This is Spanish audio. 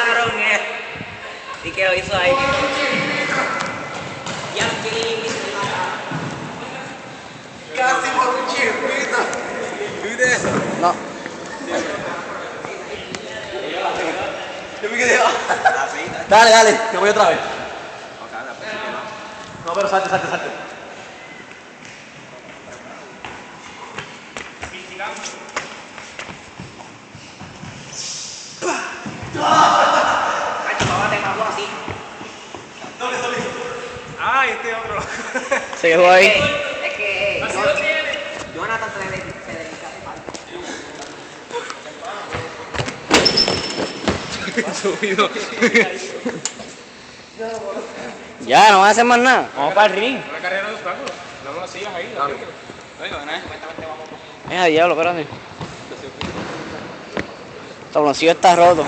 ganaron y que lo hizo ahí. Ya que casi por un chispito. ¿Viste eso? No. Yo me quedé. Dale, dale, que voy otra vez. No, pero salte. Ay, este otro. Se quedó ahí. Es que Jonathan se dedica Subido. Ya, no vas a hacer más nada. Vamos para el ring. Una carrera de obstáculos. Dame las sillas ahí. Diablo, espérate. El tabloncillo está roto.